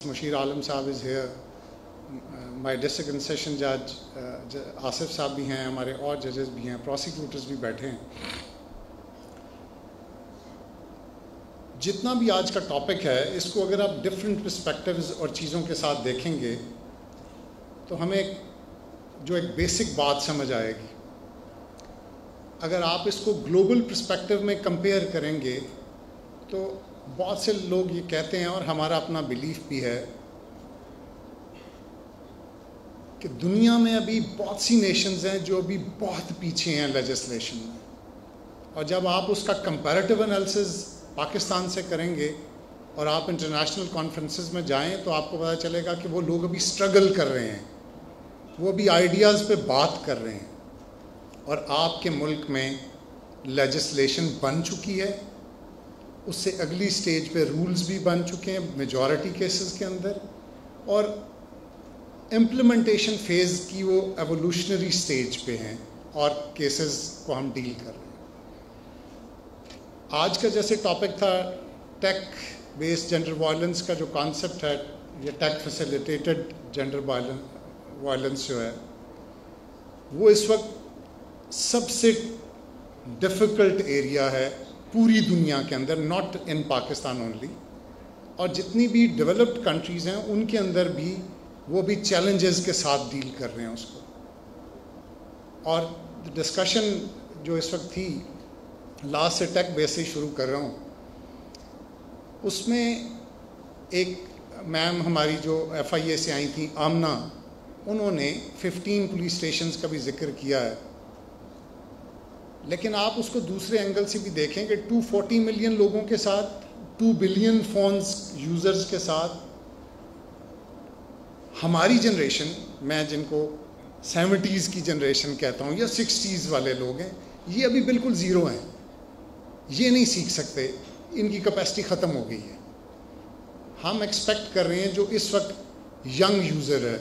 Mushir Alam साहब is here, my district and session judge Asif साहब भी हैं, हमारे और जजेस भी हैं, प्रोसिक्यूटर्स भी बैठे हैं. जितना भी आज का टॉपिक है, इसको अगर आप डिफरेंट पर्सपेक्टिव्स और चीज़ों के साथ देखेंगे तो हमें जो एक बेसिक बात समझ आएगी. अगर आप इसको ग्लोबल पर्सपेक्टिव में कंपेयर करेंगे तो बहुत से लोग ये कहते हैं, और हमारा अपना बिलीफ भी है, कि दुनिया में अभी बहुत सी नेशंस हैं जो अभी बहुत पीछे हैं लेजिस्लेशन में. और जब आप उसका कंपैरेटिव एनालिसिस पाकिस्तान से करेंगे और आप इंटरनेशनल कॉन्फ्रेंसेस में जाएं तो आपको पता चलेगा कि वो लोग अभी स्ट्रगल कर रहे हैं, वो अभी आइडियाज़ पे बात कर रहे हैं. और आपके मुल्क में लेजिस्लेशन बन चुकी है, उससे अगली स्टेज पे रूल्स भी बन चुके हैं मेजॉरिटी केसेस के अंदर, और इम्प्लीमेंटेशन फेज़ की वो एवोल्यूशनरी स्टेज पे हैं और केसेस को हम डील कर रहे हैं. आज का जैसे टॉपिक था टेक बेस्ड जेंडर वायलेंस का जो कॉन्सेप्ट है, ये टेक फैसिलिटेटेड जेंडर वायलेंस जो है, वो इस वक्त सबसे डिफ़िकल्ट एरिया है पूरी दुनिया के अंदर, नॉट इन पाकिस्तान ओनली. और जितनी भी डेवलप्ड कंट्रीज़ हैं उनके अंदर भी वो भी चैलेंजेस के साथ डील कर रहे हैं उसको. और डिस्कशन जो इस वक्त थी, लास्ट से टेक बेस से शुरू कर रहा हूँ, उसमें एक मैम हमारी जो FIA से आई थी, आमना, उन्होंने 15 पुलिस स्टेशंस का भी जिक्र किया है. लेकिन आप उसको दूसरे एंगल से भी देखें कि 240 मिलियन लोगों के साथ, 2 बिलियन फ़ोन्स यूज़र्स के साथ हमारी जनरेशन, मैं जिनको 70s की जनरेशन कहता हूँ या 60s वाले लोग हैं, ये अभी बिल्कुल ज़ीरो हैं. ये नहीं सीख सकते, इनकी कैपेसिटी ख़त्म हो गई है. हम एक्सपेक्ट कर रहे हैं जो इस वक्त यंग यूज़र है,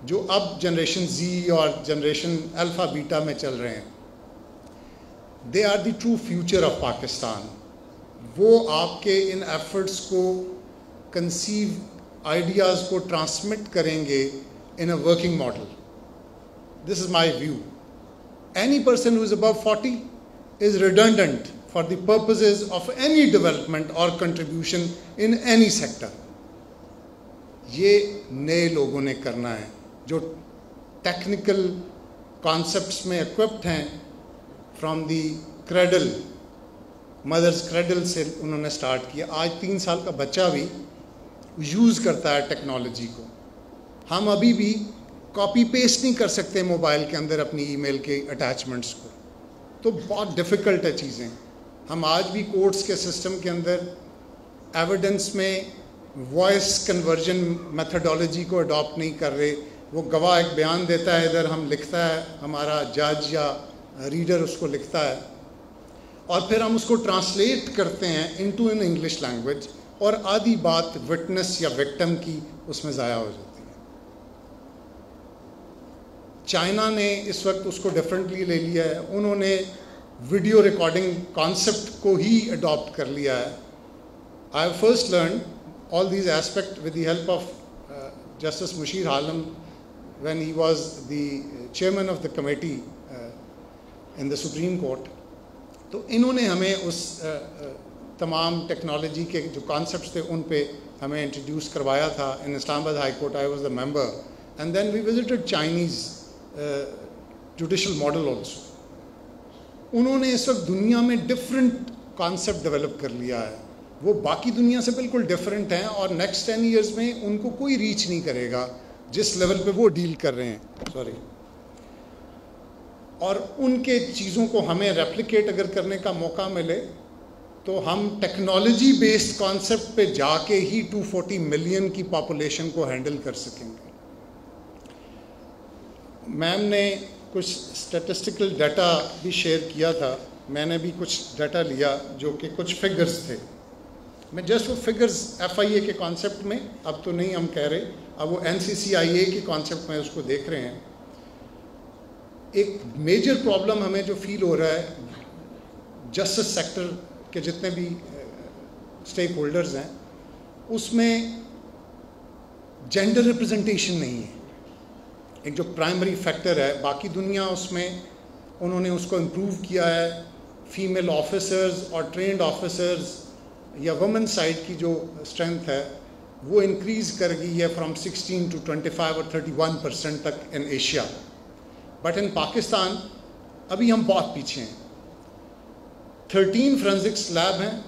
जो अब जनरेशन Z और जनरेशन अल्फ़ा बीटा में चल रहे हैं, they are the true future of Pakistan. वो आपके इन एफर्ट्स को कंसीव, आइडियाज़ को ट्रांसमिट करेंगे in a working model. This is my view. Any person who is above 40 is redundant for the purposes of any development और contribution in any sector. ये नए लोगों ने करना है जो टेक्निकल कॉन्सेप्ट्स में इक्विप्ड हैं. From the cradle, mother's cradle से उन्होंने स्टार्ट किया. आज 3 साल का बच्चा भी यूज़ करता है टेक्नोलॉजी को. हम अभी भी कॉपी पेस्ट नहीं कर सकते मोबाइल के अंदर अपनी ईमेल के अटैचमेंट्स को, तो बहुत डिफ़िकल्ट है चीज़ें. हम आज भी कोर्ट्स के सिस्टम के अंदर एविडेंस में वॉइस कन्वर्जन मेथडोलॉजी को अडॉप्ट नहीं कर रहे. वो गवाह एक बयान देता है, इधर हम लिखता है, हमारा जज या रीडर उसको लिखता है, और फिर हम उसको ट्रांसलेट करते हैं इनटू एन इंग्लिश लैंग्वेज, और आधी बात विटनेस या विक्टिम की उसमें ज़ाया हो जाती है. चाइना ने इस वक्त उसको डिफरेंटली ले लिया है. उन्होंने वीडियो रिकॉर्डिंग कॉन्सेप्ट को ही अडॉप्ट कर लिया है. I have first learn all these aspects with the help of Justice Mushir Alam when he was the chairman of the committee in the Supreme Court. तो इन्होंने हमें उस तमाम टेक्नोलॉजी के जो कॉन्सेप्ट्स थे उन पे हमें इंट्रोड्यूस करवाया था. In Islamabad high court I was the member, and then we visited Chinese judicial model also. उन्होंने इस वक्त दुनिया में डिफरेंट कॉन्सेप्ट डेवलप कर लिया है. वो बाकी दुनिया से बिल्कुल डिफरेंट हैं, और नेक्स्ट 10 ईयर्स में उनको कोई रीच नहीं करेगा जिस लेवल पे वो डील कर रहे हैं. सॉरी. और उनके चीज़ों को हमें रेप्लिकेट अगर करने का मौका मिले तो हम टेक्नोलॉजी बेस्ड कॉन्सेप्ट पे जाके ही 240 मिलियन की पॉपुलेशन को हैंडल कर सकेंगे. मैम ने कुछ स्टैटिस्टिकल डाटा भी शेयर किया था, मैंने भी कुछ डाटा लिया जो कि कुछ फिगर्स थे. मैं जस्ट वो फिगर्स FIA के कॉन्सेप्ट में, अब तो नहीं हम कह रहे, अब वो NCCIA के कॉन्सेप्ट में उसको देख रहे हैं. एक मेजर प्रॉब्लम हमें जो फील हो रहा है, जस्टिस सेक्टर के जितने भी स्टेक होल्डर्स हैं, उसमें जेंडर रिप्रेजेंटेशन नहीं है, एक जो प्राइमरी फैक्टर है। बाकी दुनिया उसमें उन्होंने उसको इम्प्रूव किया है, फीमेल ऑफिसर्स और ट्रेंड ऑफिसर्स या वुमेन साइड की जो स्ट्रेंथ है वो इंक्रीज़ कर गई है फ्रॉम 16 to 25 और 31% तक in Asia. But in Pakistan अभी हम बहुत पीछे हैं। 13 फोरेंसिक्स लैब हैं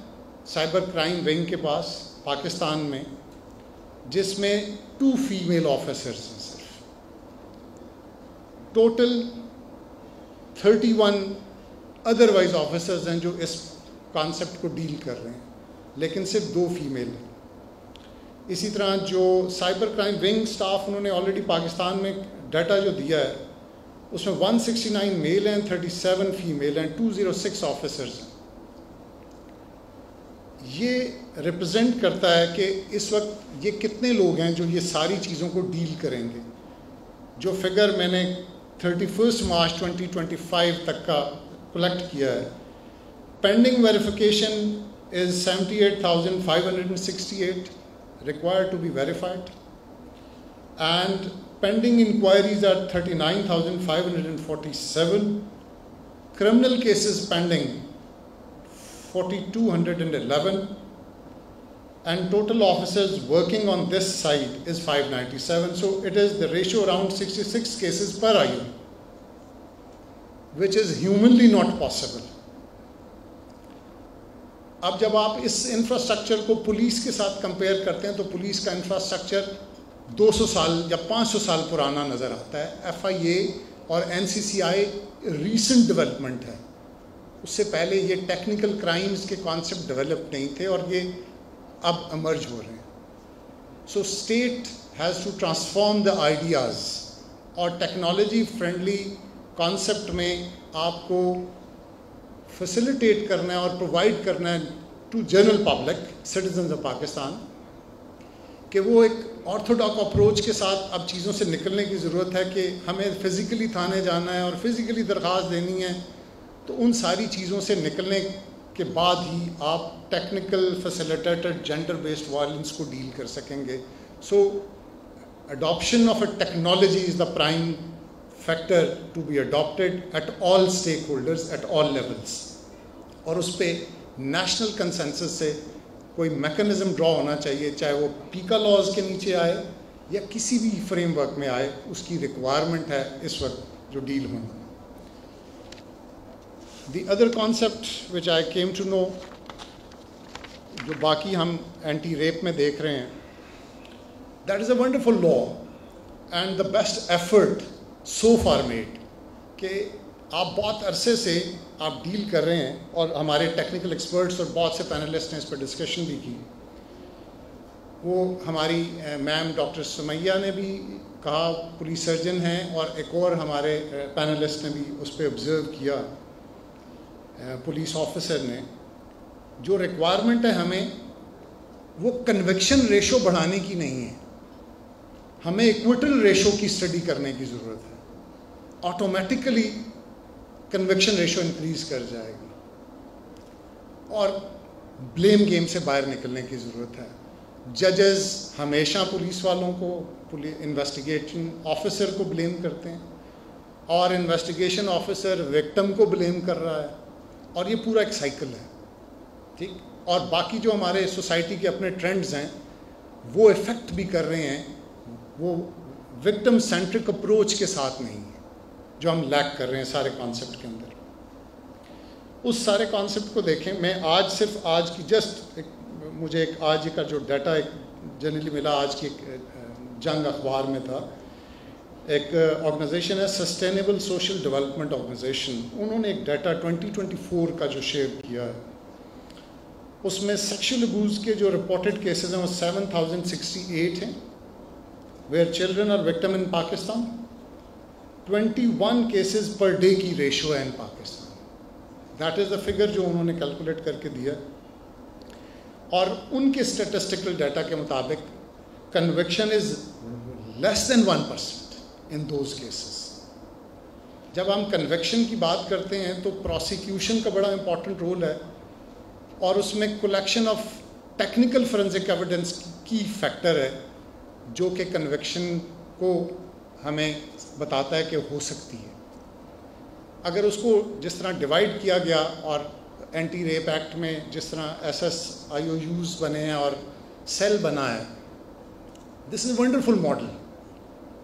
साइबर क्राइम विंग के पास पाकिस्तान में, जिसमें 2 फीमेल ऑफिसर्स हैं सिर्फ। टोटल 31 अदरवाइज ऑफिसर्स हैं जो इस कॉन्सेप्ट को डील कर रहे हैं, लेकिन सिर्फ 2 फीमेल हैं। इसी तरह जो साइबर क्राइम विंग स्टाफ उन्होंने ऑलरेडी पाकिस्तान में डाटा जो दिया है उसमें 169 मेल हैं, 37 फीमेल हैं, 206 ऑफिसर्स हैं। ये रिप्रेजेंट करता है कि इस वक्त ये कितने लोग हैं जो ये सारी चीज़ों को डील करेंगे। जो फिगर मैंने 31 मार्च 2025 तक का कलेक्ट किया है, pending verification is 78,568 required to be verified, and pending inquiries are 39,547, criminal cases pending 4,211, and total officers working on this side is 597. So it is the ratio around 66 cases per IU, which is humanly not possible. अब जब आप इस infrastructure को police के साथ compare करते हैं तो पुलिस का इंफ्रास्ट्रक्चर 200 साल या 500 साल पुराना नज़र आता है। FIA और NCCI रीसेंट डेवलपमेंट है, उससे पहले ये टेक्निकल क्राइम्स के कॉन्सेप्ट डेवलप नहीं थे और ये अब इमर्ज हो रहे हैं। So state has to transform the ideas, और टेक्नोलॉजी फ्रेंडली कॉन्सेप्ट में आपको फैसिलिटेट करना है और प्रोवाइड करना है to general public citizens of Pakistan कि वो एक ऑर्थोडॉक्स अप्रोच के साथ अब चीज़ों से निकलने की ज़रूरत है कि हमें फ़िज़िकली थाने जाना है और फ़िज़िकली दरख्वास्त देनी है। तो उन सारी चीज़ों से निकलने के बाद ही आप technical facilitated gender based violence को डील कर सकेंगे। So adoption of a technology is the prime factor to be adopted at all stakeholders at all levels, और उस पर नेशनल कंसेंसस से कोई मैकेनिज्म ड्रॉ होना चाहिए, चाहे वो पीका लॉज के नीचे आए या किसी भी फ्रेमवर्क में आए, उसकी रिक्वायरमेंट है इस वक्त जो डील होना। The other concept which I came to know, जो बाकी हम एंटी रेप में देख रहे हैं, that is a wonderful law and the best effort so far made कि आप बहुत अरसे से आप डील कर रहे हैं, और हमारे टेक्निकल एक्सपर्ट्स और बहुत से पैनलिस्ट ने इस पर डिस्कशन भी की। वो हमारी मैम डॉक्टर सुमैया ने भी कहा, पुलिस सर्जन हैं, और एक और हमारे पैनलिस्ट ने भी उस पर ऑब्ज़र्व किया, पुलिस ऑफिसर ने। जो रिक्वायरमेंट है हमें वो कन्विक्शन रेशो बढ़ाने की नहीं है, हमें इक्विटल रेशो की स्टडी करने की ज़रूरत है। ऑटोमेटिकली कन्विक्शन रेशो इंक्रीज कर जाएगी और ब्लेम गेम से बाहर निकलने की ज़रूरत है। जजेस हमेशा पुलिस वालों को, इन्वेस्टिगेशन ऑफिसर को ब्लेम करते हैं, और इन्वेस्टिगेशन ऑफिसर विक्टिम को ब्लेम कर रहा है, और ये पूरा एक साइकिल है, ठीक। और बाकी जो हमारे सोसाइटी के अपने ट्रेंड्स हैं वो इफ़ेक्ट भी कर रहे हैं, वो विक्टिम सेंट्रिक अप्रोच के साथ नहीं है जो हम लैक कर रहे हैं सारे कॉन्सेप्ट के अंदर। उस सारे कॉन्सेप्ट को देखें। मैं आज सिर्फ आज की मुझे एक आज का जो डाटा एक जनरली मिला, आज की एक जंग अखबार में था, एक ऑर्गेनाइजेशन है सस्टेनेबल सोशल डेवलपमेंट ऑर्गेनाइजेशन, उन्होंने एक डाटा 2024 का जो शेयर किया है, उसमें सेक्शुअल अब्यूज़ के जो रिपोर्टेड केसेस हैं वो 7,068 हैं, where children are victim in Pakistan. 21 cases per day की रेशो है in Pakistan. That is the figure जो उन्होंने कैलकुलेट करके दिया, और उनके स्टेटिस्टिकल डाटा के मुताबिक conviction is less than 1% in those cases. जब हम कन्विक्शन की बात करते हैं तो प्रोसिक्यूशन का बड़ा इंपॉर्टेंट रोल है, और उसमें collection of technical forensic evidence की फैक्टर है, جو کہ کنوکشن کو ہمیں بتاتا ہے کہ ہو سکتی ہے. اگر اس کو جس طرح ڈیوائڈ کیا گیا اور اینٹی ریپ ایکٹ میں جس طرح SSIOUs بنے ہیں اور سیل بنا ہے, دس از ونڈرفل ماڈل.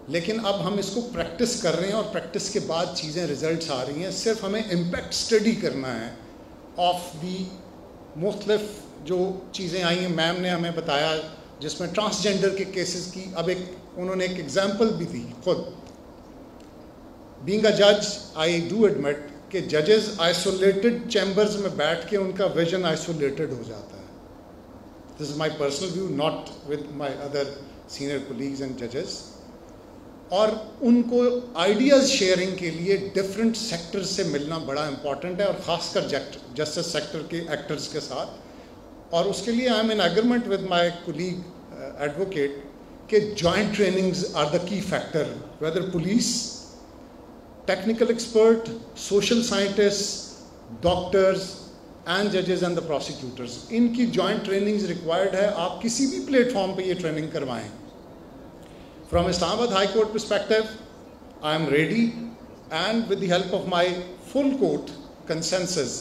لیکن اب ہم اس کو پریکٹس کر رہے ہیں اور پریکٹس کے بعد چیزیں ریزلٹس آ رہی ہیں. صرف ہمیں امپیکٹ اسٹڈی کرنا ہے آف دی مختلف جو چیزیں آئی ہیں. میم نے ہمیں بتایا جس میں ٹرانسجینڈر کے کیسز کی, اب انہوں نے ایک ایگزامپل بھی دی خود. بینگ اے جج آئی ڈو ایڈمٹ کہ ججز آئسولیٹڈ چیمبرز میں بیٹھ کے ان کا ویژن آئسولیٹڈ ہو جاتا ہے. This is my personal view, not with my other senior colleagues and ججز. اور ان کو آئیڈیاز شیئرنگ کے لیے ڈفرینٹ سیکٹر سے ملنا بڑا امپورٹنٹ ہے, اور خاص کر جسٹس سیکٹر کے ایکٹرز کے ساتھ. اور اس کے لیے I am in agreement with my colleague advocate کہ جوائنٹ ٹریننگز آر دا کی factor, weather police, technical expert, social scientist, doctors and ججز اینڈ دا پروسیکیوٹرز. ان کی جوائنٹ ٹریننگز ریکوائرڈ ہے. آپ کسی بھی پلیٹ فارم پہ یہ ٹریننگ کروائیں. From Islamabad High Court perspective, I am ready, and with the help of my full court consensus,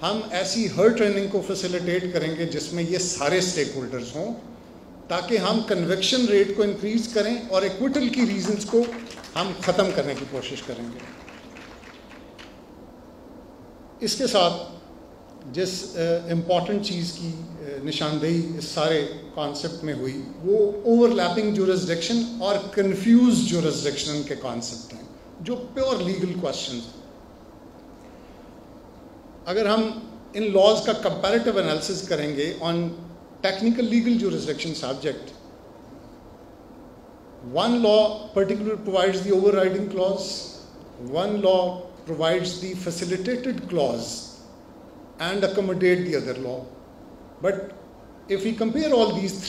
ہم ایسی ہر ٹریننگ کو فیسیلیٹیٹ کریں گے جس میں یہ سارے اسٹیک ہولڈرز ہوں, تاکہ ہم کنوکشن ریٹ کو انکریز کریں اور ایکویٹل کی ریزنز کو ہم ختم کرنے کی کوشش کریں گے. اس کے ساتھ جس امپورٹنٹ چیز کی نشاندہی اس سارے کانسیپٹ میں ہوئی وہ اوور لیپنگ جورسڈکشن اور کنفیوز جورسڈکشن کے کانسیپٹ ہیں, جو پیور لیگل کوشچنز ہیں. اگر ہم ان لاز کا کمپیریٹیو انالیسس کریں گے on technical legal jurisdiction subject, one law particularly provides the overriding clause, one law provides the facilitated clause and accommodate the other law. But if we compare all these three